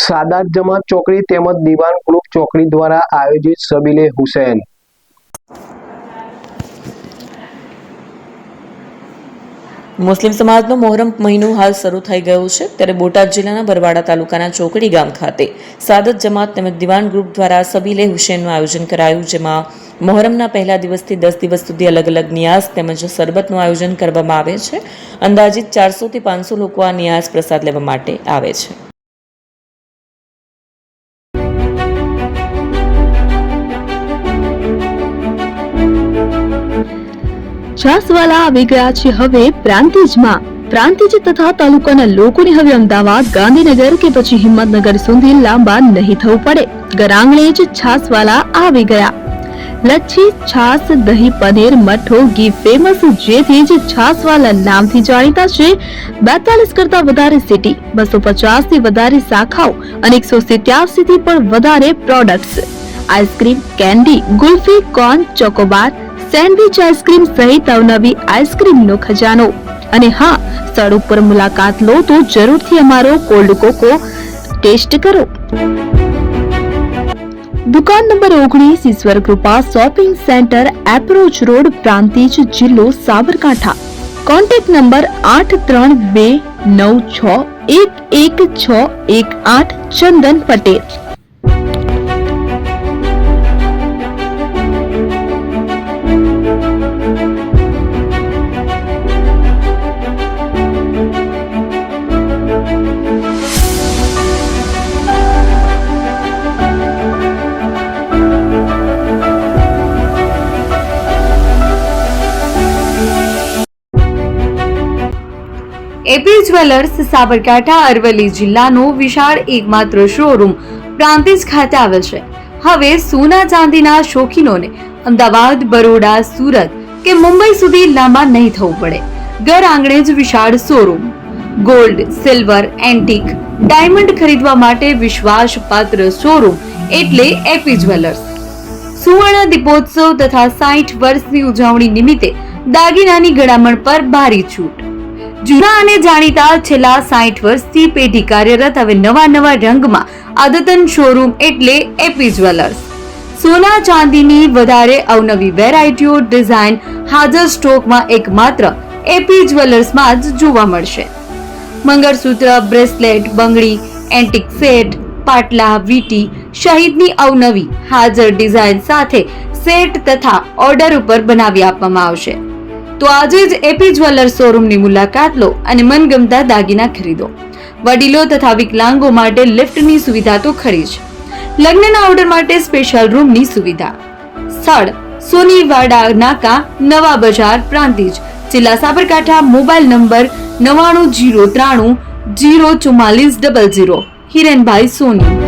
સાદાત જમાત ચોકડી તેમજ દીવાન ગ્રુપ ચોકડી દ્વારા આયોજિત સબીલે હુસૈન મુસ્લિમ સમાજનો મોહરમ મહિનો હાલ શરૂ થઈ ગયો છે, ત્યારે બોટાદ જિલ્લાના બરવાડા તાલુકાના ચોકડી ગામ ખાતે સાદત જમાત તેમજ દિવાન ગ્રુપ દ્વારા સબીલે હુસૈનનું આયોજન કરાયું, જેમાં મોહરમના પહેલા દિવસથી 10 દિવસ સુધી અલગ અલગ નિયાઝ તેમજ શરબતનું આયોજન કરવામાં આવે છે. અંદાજિત 400 થી 500 લોકો આ નિયાઝ પ્રસાદ લેવા માટે આવે છે. છાસવાલા આવી ગયા છે હવે પ્રાંતિજમાં. પ્રાંતિજ તથા તાલુકાના લોકોને હવે અમદાવાદ, ગાંધીનગર કે પછી હિંમતનગર સુધી લાંબા નહીં થવું પડે. ઘરાંગણે જ છાસવાલા આવી ગયા. લચ્છી, છાસ, દહીં, પનીર, મઠ્ઠો, ઘી ફેમસ, જેથી જ છાસવાલા નામથી જાણીતા છે. 42 કરતા વધારે સિટી, 250 થી વધારે શાખાઓ અને 187 થી પણ વધારે products. Ice cream, candy, kulfi, corn, Chocobar, sandwich ice cream સહિત અવનવી આઈસ્ક્રીમનો ખજાનો. અને હા, સ્થળ ઉપર મુલાકાત લો તો જરૂરથી અમારો કોલ્ડ કોકો ટેસ્ટ કરો. દુકાન number 19, Ishwar Krupa shopping center, approach road, Prantij, જિલ્લો Sabarkantha. Contact number 8329611618. Chandan Patel. A P jewellers Sabarkantha Aravalli જિલ્લાનો વિશાળ એકમાત્ર શોરૂમ પ્રાંતિજ ખાતે આવેલ છે. હવે સોના ચાંદીના શોખીનોને અમદાવાદ, બરોડા, સુરત કે મુંબઈ સુધી લાંબા નહીં થવું પડે. ઘર આંગણે જ વિશાળ showroom. Gold, silver, antique, diamond ખરીદવા માટે વિશ્વાસપાત્ર શોરૂમ એટલે એપી જ્વેલર્સ. સુવર્ણ દીપોત્સવ તથા 60 વર્ષની ઉજવણી નિમિત્તે દાગીનાની ગળામણ પર ભારી છૂટ. જૂના અને જાણીતા છેલ્લા 60 વર્ષથી પેઢી કાર્યરત હવે નવા રંગમાં અદ્યતન શોરૂમ એટલે એપી જ્વેલર્સ. સોના ચાંદીની વધારે અવનવી વેરાયટીઓ, ડિઝાઇન હાજર સ્ટોકમાં એકમાત્ર એપી જ્વેલર્સમાં જ જોવા મળશે. મંગળસૂત્ર, બ્રેસલેટ, બંગડી, એન્ટિક સેટ, પાટલા, વીટી સહિતની અવનવી હાજર ડિઝાઇન સાથે સેટ તથા ઓર્ડર ઉપર બનાવી આપવામાં આવશે. તો આજે જ એપી જ્વેલર્સ શોરૂમની મુલાકાત લો અને મનગમતા દાગીના ખરીદો. વડીલો તથા વિકલાંગો માટે લિફ્ટની સુવિધા તો ખરી જ. લગ્નના ઓર્ડર માટે સ્પેશિયલ રૂમની સુવિધા. સ્થળ સોનીવાડા નાકા, નવા બજાર, પ્રાંતિજ, જિલ્લા સાબરકાંઠા. Mobile number 9903004400. હિરેનભાઈ સોની.